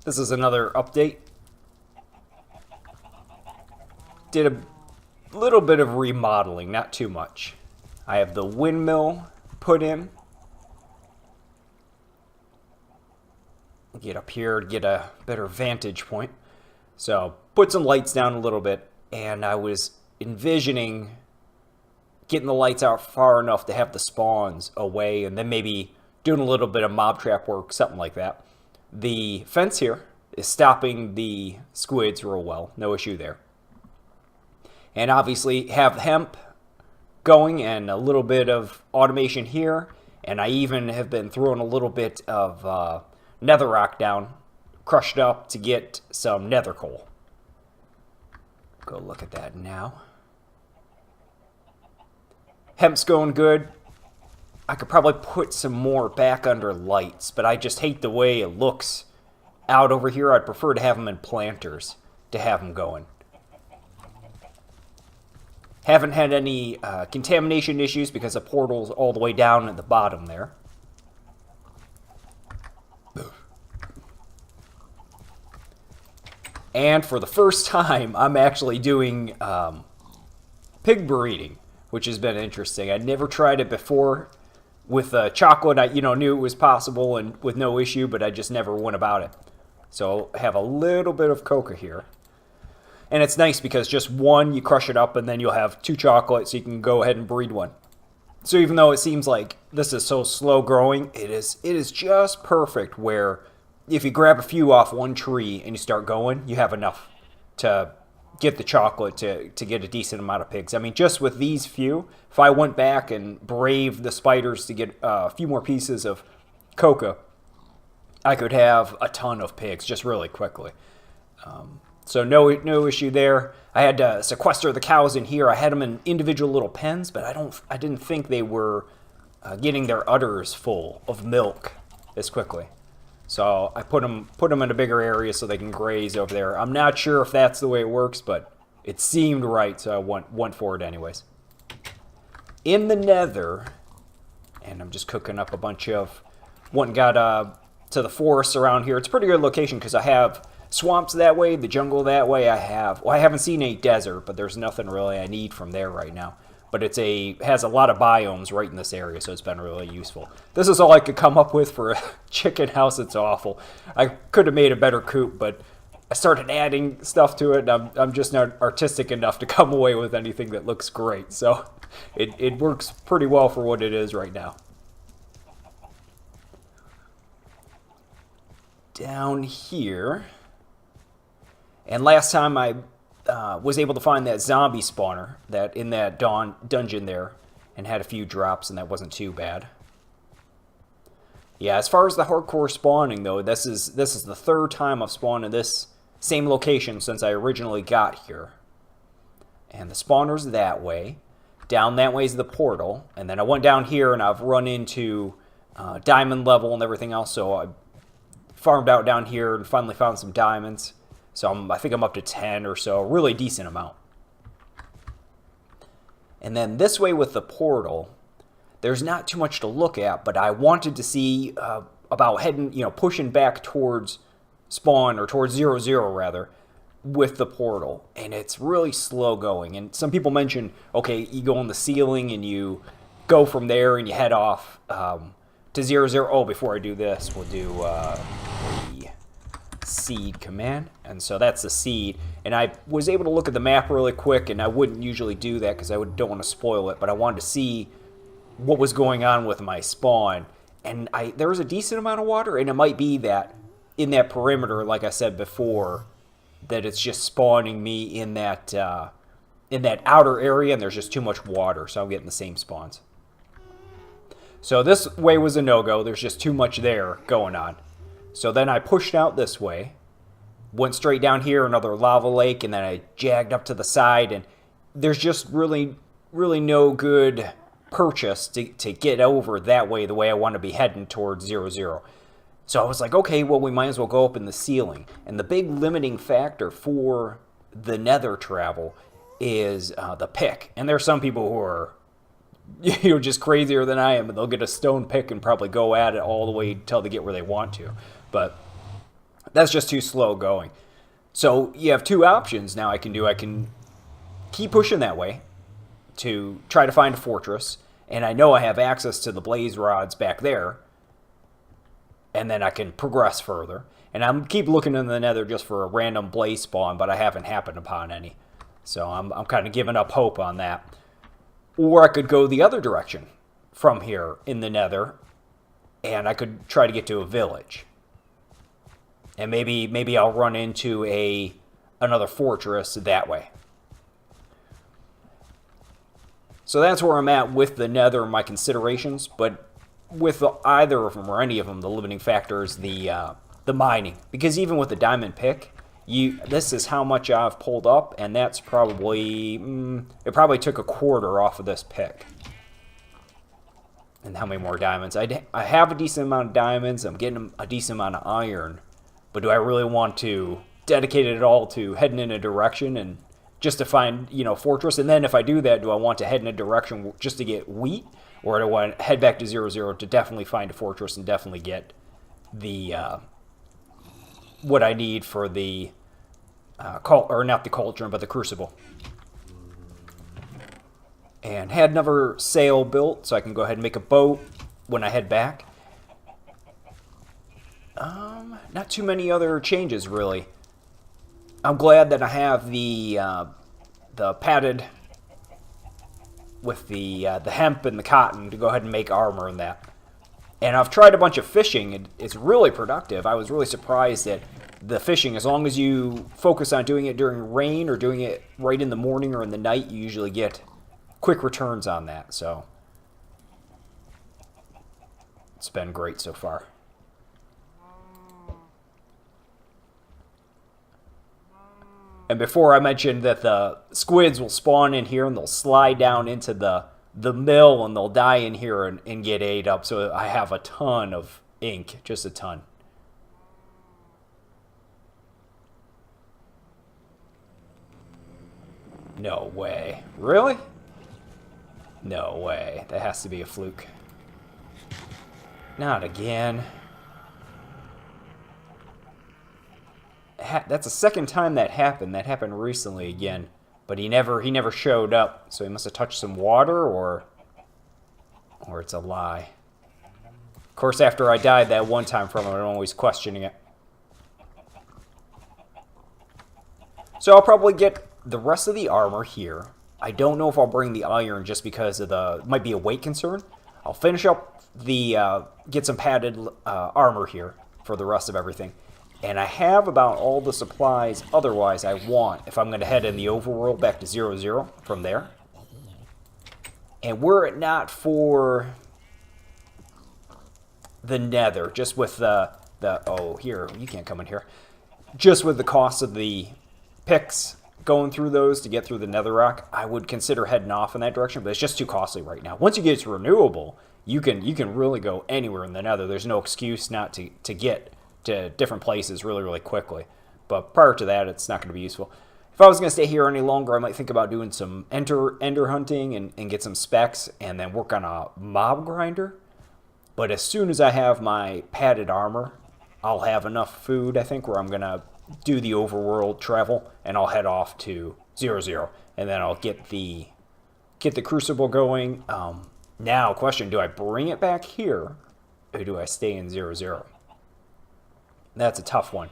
This is another update. Did a little bit of remodeling, not too much. I have the windmill put in. Get up here to get a better vantage point. So put some lights down a little bit, and I was envisioning getting the lights out far enough to have the spawns away, and then maybe doing a little bit of mob trap work, something like that. The fence here is stopping the squids real well, no issue there. And obviously have hemp going and a little bit of automation here, and I even have been throwing a little bit of netherrock down, crushed up to get some nether coal. Go look at that now. Hemp's going good. I could probably put some more back under lights, but I just hate the way it looks out over here. I'd prefer to have them in planters to have them going. Haven't had any contamination issues because the portal's all the way down at the bottom there. And for the first time, I'm actually doing pig breeding, which has been interesting. I'd never tried it before with chocolate. I knew it was possible and with no issue, but I just never went about it. So I have a little bit of coca here. And it's nice because just one, you crush it up, and then you'll have 2 chocolates, so you can go ahead and breed one. So even though it seems like this is so slow growing, it is just perfect where if you grab a few off one tree and you start going, you have enough to get the chocolate to get a decent amount of pigs. I mean, just with these few, if I went back and braved the spiders to get a few more pieces of coca, I could have a ton of pigs just really quickly. So no issue there. I had to sequester the cows in here. I had them in individual little pens, but I didn't think they were getting their udders full of milk as quickly. So I put them in a bigger area so they can graze over there. I'm not sure if that's the way it works, but it seemed right, so I went for it anyways. In the nether, and I'm just cooking up a bunch of, went and got to the forests around here. It's a pretty good location because I have swamps that way, the jungle that way. I haven't seen any desert, but there's nothing really I need from there right now. But has a lot of biomes right in this area, so it's been really useful. This is all I could come up with for a chicken house. It's awful. I could have made a better coop, but I started adding stuff to it, and I'm just not artistic enough to come away with anything that looks great. So it works pretty well for what it is right now. Down here, and last time I was able to find that zombie spawner in that dungeon there, and had a few drops, and that wasn't too bad. Yeah, as far as the hardcore spawning though, this is the 3rd time I've spawned in this same location since I originally got here. And the spawner's that way. Down that way is the portal, and then I went down here and I've run into diamond level and everything else, so I farmed out down here and finally found some diamonds. So I think I'm up to 10 or so, a really decent amount. And then this way with the portal, there's not too much to look at, but I wanted to see about heading, pushing back towards spawn, or towards 0-0 rather, with the portal. And it's really slow going. And some people mention, okay, you go on the ceiling and you go from there and you head off to 0-0. Oh, before I do this, we'll do the seed command, and so that's the seed. And I was able to look at the map really quick, and I wouldn't usually do that because I don't want to spoil it, but I wanted to see what was going on with my spawn. And there was a decent amount of water, and it might be that in that perimeter, like I said before, that it's just spawning me in that outer area, and there's just too much water, so I'm getting the same spawns. So this way was a no-go. There's just too much there going on. So then I pushed out this way, went straight down here, another lava lake, and then I jagged up to the side, and there's just really no good purchase to get over that way, the way I want to be heading towards 0-0. So I was like, okay, well, we might as well go up in the ceiling. And the big limiting factor for the nether travel is the pick. And there are some people who are just crazier than I am, and they'll get a stone pick and probably go at it all the way until they get where they want to. But That's just too slow going. So you have two options now I can do. I can keep pushing that way to try to find a fortress, and I know I have access to the blaze rods back there, and then I can progress further. And I'm keep looking in the nether just for a random blaze spawn, but I haven't happened upon any. So I'm kind of giving up hope on that. Or I could go the other direction from here in the nether, and I could try to get to a village. And maybe I'll run into another fortress that way. So that's where I'm at with the nether and my considerations. But with either of them or any of them, the limiting factor is the mining. Because even with the diamond pick, this is how much I've pulled up, and that's probably it probably took a quarter off of this pick. And how many more diamonds? I have a decent amount of diamonds. I'm getting a decent amount of iron. But do I really want to dedicate it all to heading in a direction and just to find, fortress? And then if I do that, do I want to head in a direction just to get wheat? Or do I want to head back to 0-0 to definitely find a fortress and definitely get the what I need for the not the cauldron, but the crucible? And had another sail built, so I can go ahead and make a boat when I head back. Not too many other changes, really. I'm glad that I have the padded with the hemp and the cotton to go ahead and make armor and that. And I've tried a bunch of fishing. It's really productive. I was really surprised at the fishing. As long as you focus on doing it during rain or doing it right in the morning or in the night, you usually get quick returns on that. So it's been great so far. And before I mentioned that the squids will spawn in here and they'll slide down into the mill and they'll die in here and get ate up. So I have a ton of ink, just a ton. No way. Really? No way. That has to be a fluke. Not again. That's the second time that happened. That happened recently again, but he never showed up. So he must have touched some water, or it's a lie. Of course, after I died that one time from him, I'm always questioning it. So I'll probably get the rest of the armor here. I don't know if I'll bring the iron just because of might be a weight concern. I'll finish up get some padded armor here for the rest of everything. And I have about all the supplies otherwise I want if I'm going to head in the overworld back to 0-0 from there. And were it not for the nether, just with oh, here, you can't come in here. Just with the cost of the picks going through those to get through the nether rock, I would consider heading off in that direction, but it's just too costly right now. Once you get to renewable, you can really go anywhere in the nether. There's no excuse not to get to different places really, really quickly. But prior to that, it's not going to be useful. If I was going to stay here any longer, I might think about doing some ender hunting and get some specs and then work on a mob grinder. But as soon as I have my padded armor, I'll have enough food, I think, where I'm going to do the overworld travel, and I'll head off to 0-0. And then I'll get the crucible going. Now, question, do I bring it back here, or do I stay in 0-0? That's a tough one.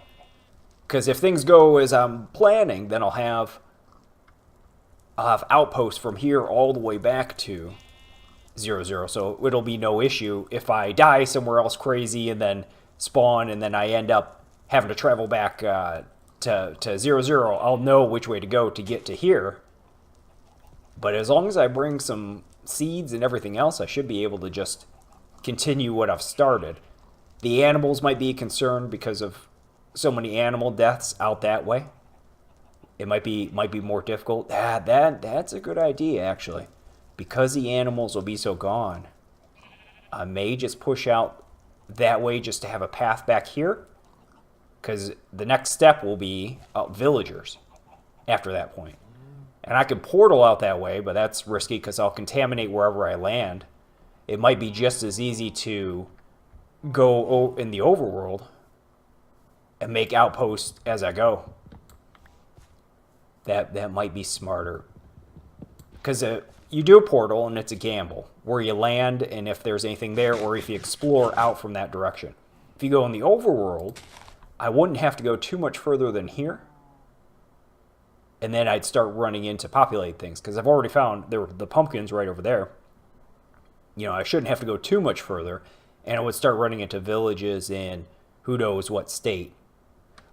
Because if things go as I'm planning, then I'll have outposts from here all the way back to 0-0. So it'll be no issue if I die somewhere else crazy and then spawn and then I end up having to travel back to 0-0. I'll know which way to go to get to here. But as long as I bring some seeds and everything else, I should be able to just continue what I've started. The animals might be a concern because of so many animal deaths out that way. It might be more difficult. That's a good idea, actually. Because the animals will be so gone, I may just push out that way just to have a path back here. Because the next step will be villagers after that point. And I could portal out that way, but that's risky because I'll contaminate wherever I land. It might be just as easy to go in the overworld and make outposts as I go. That might be smarter. Because you do a portal, and it's a gamble. Where you land, and if there's anything there, or if you explore out from that direction. If you go in the overworld, I wouldn't have to go too much further than here. And then I'd start running into populate things. Because I've already found there were the pumpkins right over there. You know, I shouldn't have to go too much further. And I would start running into villages in who knows what state.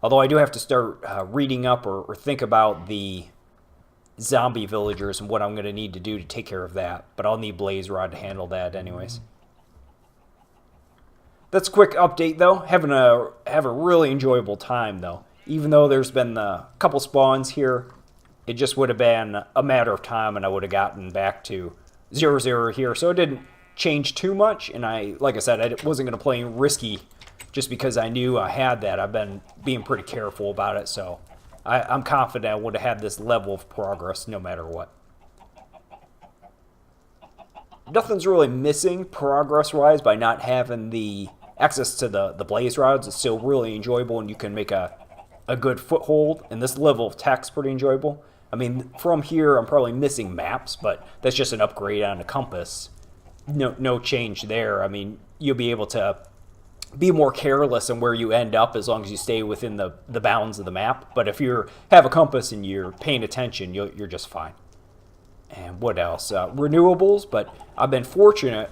Although I do have to start reading up or think about the zombie villagers and what I'm going to need to do to take care of that. But I'll need Blaze Rod to handle that anyways. That's a quick update though. Have a really enjoyable time though. Even though there's been a couple spawns here, it just would have been a matter of time and I would have gotten back to 0-0 here. So it didn't change too much. And like I said, I wasn't going to play risky just because I knew I had that. I've been being pretty careful about it. So I'm confident I would have had this level of progress no matter what. Nothing's really missing progress-wise by not having the access to the blaze rods. It's still really enjoyable, and you can make a good foothold. And this level of tech's pretty enjoyable. I mean, from here, I'm probably missing maps, but that's just an upgrade on the compass. No change there. I mean, you'll be able to be more careless in where you end up as long as you stay within the bounds of the map. But if you have a compass and you're paying attention, you're just fine. And what else? Renewables, but I've been fortunate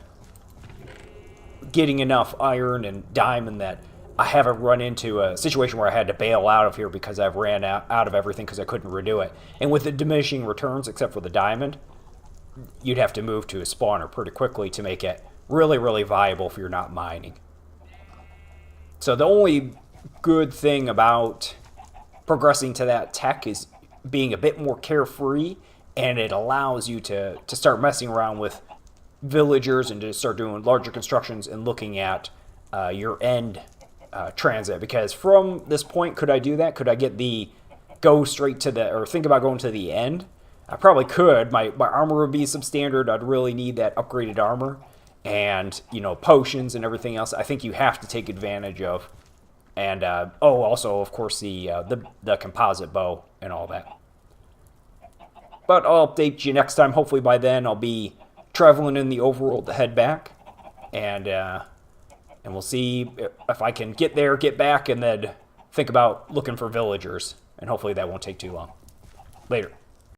getting enough iron and diamond that I haven't run into a situation where I had to bail out of here because I've ran out of everything because I couldn't renew it. And with the diminishing returns, except for the diamond, you'd have to move to a spawner pretty quickly to make it really, really viable if you're not mining. So the only good thing about progressing to that tech is being a bit more carefree, and it allows you to start messing around with villagers and to start doing larger constructions and looking at your end transit. Because from this point, could I do that? Could I go straight to or think about going to the end? I probably could. My armor would be substandard. I'd really need that upgraded armor. And, you know, potions and everything else, I think you have to take advantage of. And, also, of course, the composite bow and all that. But I'll update you next time. Hopefully by then I'll be traveling in the overworld to head back. And we'll see if I can get there, get back, and then think about looking for villagers. And hopefully that won't take too long. Later.